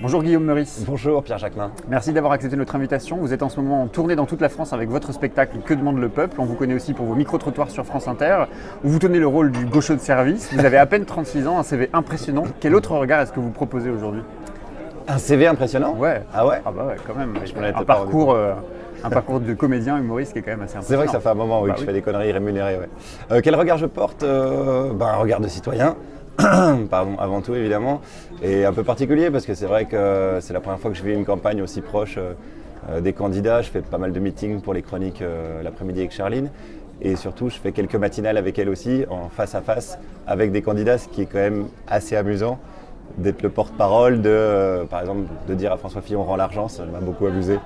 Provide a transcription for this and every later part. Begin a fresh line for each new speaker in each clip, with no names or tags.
Bonjour Guillaume Meurice.
Bonjour Pierre Jacquemin.
Merci d'avoir accepté notre invitation. Vous êtes en ce moment en tournée dans toute la France avec votre spectacle Que demande le peuple. On vous connaît aussi pour vos micro-trottoirs sur France Inter, où vous tenez le rôle du gaucho de service. Vous avez à peine 36 ans, un CV impressionnant. Quel autre regard est-ce que vous proposez aujourd'hui?
Un CV impressionnant?
Ouais.
Ah ouais?
Ah bah ouais, quand même.
Je m'en étais
Un
pas
parcours de comédien humoriste qui est quand même assez impressionnant.
C'est vrai que ça fait un moment que je
oui.
fais des conneries rémunérées. Ouais. Quel regard je porte? Un regard de citoyen. Pardon, avant tout évidemment, et un peu particulier parce que c'est vrai que c'est la première fois que je vis une campagne aussi proche des candidats. Je fais pas mal de meetings pour les chroniques l'après-midi avec Charline, et surtout je fais quelques matinales avec elle aussi en face à face avec des candidats, ce qui est quand même assez amusant d'être le porte-parole par exemple, de dire à François Fillon rend l'argent. Ça m'a beaucoup amusé.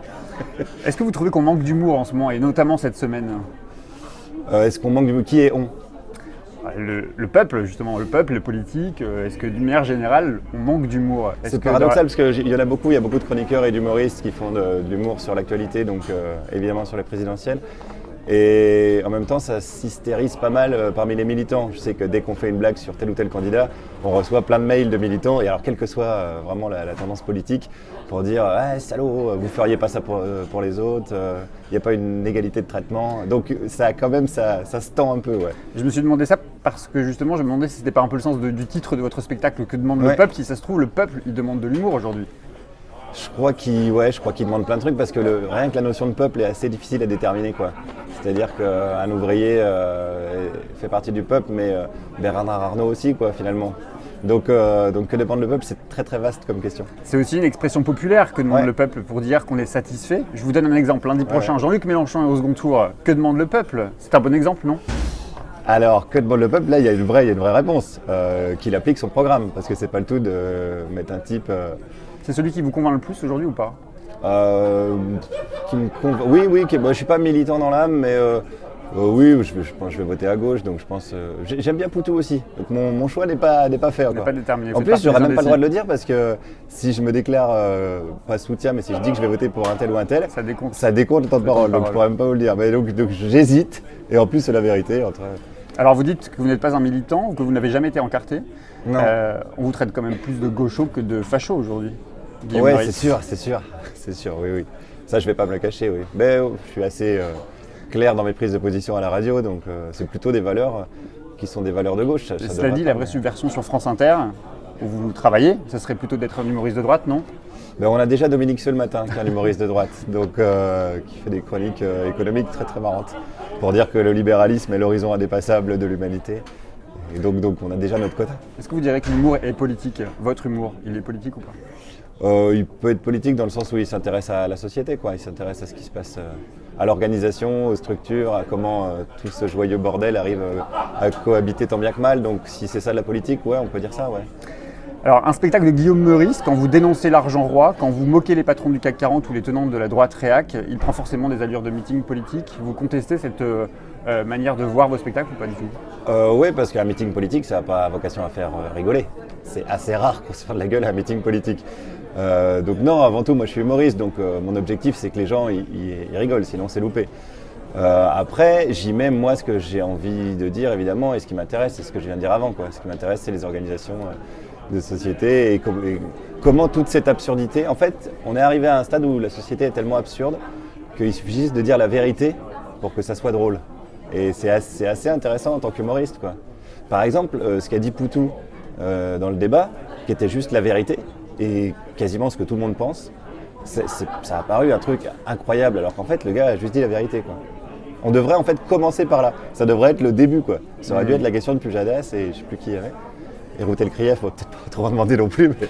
Est-ce que vous trouvez qu'on manque d'humour en ce moment, et notamment cette semaine?
Est-ce qu'on manque d'humour? Qui est on?
Le peuple, justement, le peuple, le politique, est-ce que d'une manière générale, on manque d'humour?
C'est paradoxal parce qu'il y en a beaucoup, il y a beaucoup de chroniqueurs et d'humoristes qui font de l'humour sur l'actualité, donc évidemment sur les présidentielles. Et en même temps, ça s'hystérise pas mal parmi les militants. Je sais que dès qu'on fait une blague sur tel ou tel candidat, on reçoit plein de mails de militants, et alors quelle que soit vraiment la tendance politique, pour dire « Ah, salaud, vous feriez pas ça pour les autres, il n'y a pas une égalité de traitement ». Donc ça quand même, ça se tend un peu, ouais.
Je me suis demandé ça parce que justement, je me demandais si c'était pas un peu le sens du titre de votre spectacle Que demande le peuple. Si ça se trouve, le peuple, il demande de l'humour aujourd'hui.
Je crois qu'il demande plein de trucs parce que rien que la notion de peuple est assez difficile à déterminer, quoi. C'est-à-dire qu'un ouvrier fait partie du peuple, mais Bernard Arnault aussi, quoi, finalement. Donc que demande le peuple, c'est très très vaste comme question.
C'est aussi une expression populaire, que demande le peuple, pour dire qu'on est satisfait. Je vous donne un exemple. Lundi prochain, Jean-Luc Mélenchon est au second tour. Que demande le peuple? C'est un bon exemple, non?
Alors, que demande le peuple? Là, il y a une vraie réponse. Qu'il applique son programme, parce que c'est pas le tout de mettre un type...
C'est celui qui vous convainc le plus aujourd'hui ou pas?
Oui, je suis pas militant dans l'âme, mais oui, je pense que je vais voter à gauche, donc je pense... j'aime bien Poutou aussi, donc mon choix n'est pas fait encore.
N'est pas déterminé.
En plus, j'aurais même pas le droit de le dire, parce que si je me déclare pas soutien, mais si je dis que je vais voter pour un tel ou un tel, ça décompte le temps de parole, donc je pourrais même pas vous le dire. Mais donc j'hésite, et en plus c'est la vérité.
Alors vous dites que vous n'êtes pas un militant, ou que vous n'avez jamais été encarté.
Non.
On vous traite quand même plus de gaucho que de facho aujourd'hui.
Oui, c'est sûr, oui. Ça, je vais pas me le cacher, oui. Mais je suis assez clair dans mes prises de position à la radio, donc c'est plutôt des valeurs qui sont des valeurs de gauche.
Cela dit, la vraie subversion sur France Inter, où vous travaillez, ce serait plutôt d'être un humoriste de droite, non?
On a déjà Dominique Seux le matin, qui est un humoriste de droite, donc qui fait des chroniques économiques très très marrantes, pour dire que le libéralisme est l'horizon indépassable de l'humanité. Et donc on a déjà notre quota.
Est-ce que vous direz que l'humour est politique? Votre humour, il est politique ou pas?
Il peut être politique dans le sens où il s'intéresse à la société, quoi. Il s'intéresse à ce qui se passe, à l'organisation, aux structures, à comment tout ce joyeux bordel arrive à cohabiter tant bien que mal. Donc si c'est ça de la politique, ouais, on peut dire ça, ouais.
Alors, un spectacle de Guillaume Meurice, quand vous dénoncez l'argent roi, quand vous moquez les patrons du CAC 40 ou les tenants de la droite réac, il prend forcément des allures de meeting politique. Vous contestez cette manière de voir vos spectacles ou pas du tout?
Oui, parce qu'un meeting politique, ça n'a pas vocation à faire rigoler. C'est assez rare qu'on se fasse de la gueule à un meeting politique. Donc non, avant tout, moi je suis humoriste, donc mon objectif c'est que les gens ils rigolent, sinon c'est loupé. Après, j'y mets moi ce que j'ai envie de dire évidemment, et ce qui m'intéresse, c'est ce que je viens de dire avant, quoi. Ce qui m'intéresse, c'est les organisations de société et comment toute cette absurdité... En fait, on est arrivé à un stade où la société est tellement absurde qu'il suffit juste de dire la vérité pour que ça soit drôle. Et c'est assez intéressant en tant qu'humoriste, quoi. Par exemple, ce qu'a dit Poutou dans le débat, qui était juste la vérité, et quasiment ce que tout le monde pense, ça a paru un truc incroyable, alors qu'en fait le gars a juste dit la vérité, quoi. On devrait en fait commencer par là, ça devrait être le début, quoi. Ça aurait dû être la question de Pujadas et je sais plus qui y avait. Et Routel Krief, faut peut-être pas trop en demander non plus, mais...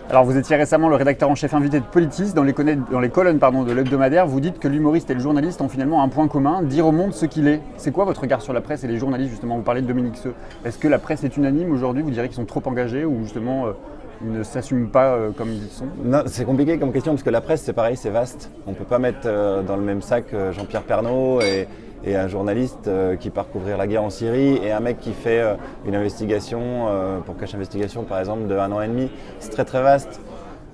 Alors vous étiez récemment le rédacteur en chef invité de Politis, dans les colonnes de l'hebdomadaire, vous dites que l'humoriste et le journaliste ont finalement un point commun, dire au monde ce qu'il est. C'est quoi votre regard sur la presse et les journalistes, justement? Vous parlez de Dominique Seux. Est-ce que la presse est unanime aujourd'hui? Vous diriez qu'ils sont trop engagés ou justement ils ne s'assument pas comme ils sont?
Non, c'est compliqué comme question parce que la presse, c'est pareil, c'est vaste. On ne peut pas mettre dans le même sac Jean-Pierre Pernaut et un journaliste qui part couvrir la guerre en Syrie et un mec qui fait une investigation, pour Cache Investigation par exemple, de 1 an et demi. C'est très très vaste.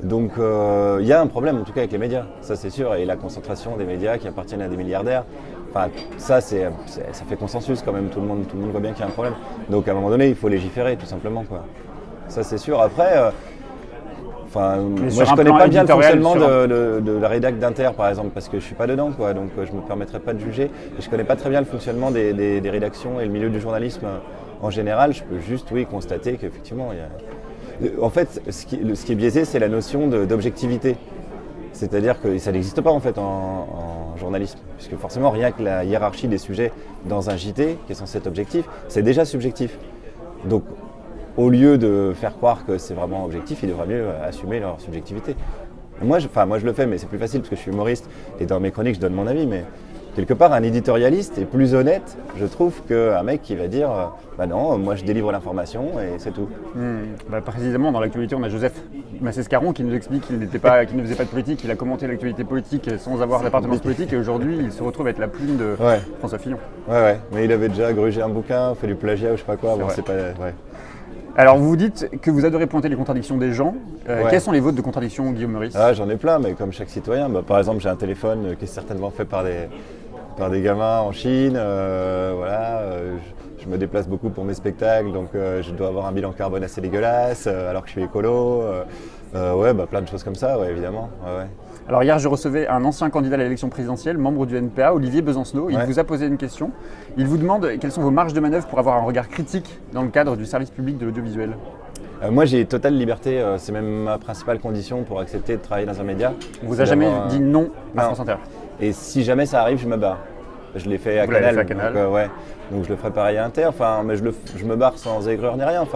Donc il y a un problème en tout cas avec les médias, ça c'est sûr, et la concentration des médias qui appartiennent à des milliardaires. Enfin, ça fait consensus quand même, tout le monde voit bien qu'il y a un problème. Donc à un moment donné, il faut légiférer tout simplement, quoi. Ça c'est sûr. Après, Enfin, moi,
sur
je
un
connais
plan
pas bien le
éditorial,
fonctionnement
sur
de la rédac d'Inter, par exemple, parce que je suis pas dedans, quoi, donc je me permettrai pas de juger. Et je connais pas très bien le fonctionnement des rédactions et le milieu du journalisme en général. Je peux juste, oui, constater qu'effectivement, en fait, ce qui est biaisé, c'est la notion d'objectivité. C'est-à-dire que ça n'existe pas en fait en journalisme, puisque forcément rien que la hiérarchie des sujets dans un JT, qui est censé être objectif, c'est déjà subjectif. Donc au lieu de faire croire que c'est vraiment objectif, ils devraient mieux assumer leur subjectivité. Moi je le fais, mais c'est plus facile parce que je suis humoriste et dans mes chroniques je donne mon avis, mais quelque part un éditorialiste est plus honnête, je trouve, qu'un mec qui va dire bah non, moi je délivre l'information et c'est tout.
Précisément, dans l'actualité, on a Joseph Massescaron qui nous explique qu'il ne faisait pas de politique, il a commenté l'actualité politique sans avoir d'appartenance politique et aujourd'hui il se retrouve à être la plume de François Fillon.
Ouais, mais il avait déjà grugé un bouquin, fait du plagiat ou je sais pas quoi, c'est pas... Ouais.
Alors vous dites que vous adorez pointer les contradictions des gens. Quelles sont les vôtres de contradictions, Guillaume Meurice ?
J'en ai plein, mais comme chaque citoyen. Par exemple, j'ai un téléphone qui est certainement fait par des gamins en Chine. Je me déplace beaucoup pour mes spectacles, donc je dois avoir un bilan carbone assez dégueulasse, alors que je suis écolo. Plein de choses comme ça, évidemment. Ouais.
Alors hier, je recevais un ancien candidat à l'élection présidentielle, membre du NPA, Olivier Besancenot. Il vous a posé une question. Il vous demande quelles sont vos marges de manœuvre pour avoir un regard critique dans le cadre du service public de l'audiovisuel.
Moi, j'ai totale liberté. C'est même ma principale condition pour accepter de travailler dans un média.
On vous a jamais dit non à France Inter.
Et si jamais ça arrive, je me barre. Je l'ai fait à Canal. Donc je le ferai pareil à Inter. Mais je me barre sans aigreur ni rien.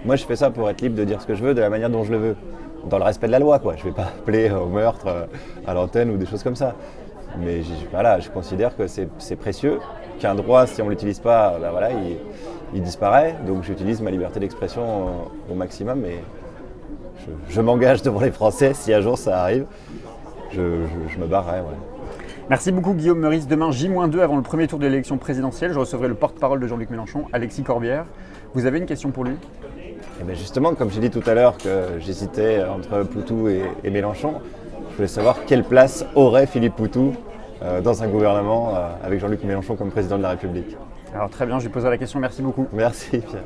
Moi, je fais ça pour être libre de dire ce que je veux de la manière dont je le veux. Dans le respect de la loi, quoi. Je ne vais pas appeler au meurtre à l'antenne ou des choses comme ça. Mais je considère que c'est précieux, qu'un droit, si on ne l'utilise pas, il disparaît. Donc j'utilise ma liberté d'expression au maximum et je m'engage devant les Français. Si un jour ça arrive, je me barrerai. Ouais.
Merci beaucoup Guillaume Meurice. Demain, J-2 avant le premier tour de l'élection présidentielle, je recevrai le porte-parole de Jean-Luc Mélenchon, Alexis Corbière. Vous avez une question pour lui ?
Justement, comme j'ai dit tout à l'heure que j'hésitais entre Poutou et Mélenchon, je voulais savoir quelle place aurait Philippe Poutou dans un gouvernement avec Jean-Luc Mélenchon comme président de la République.
Alors très bien, je lui poserai la question. Merci beaucoup.
Merci Pierre.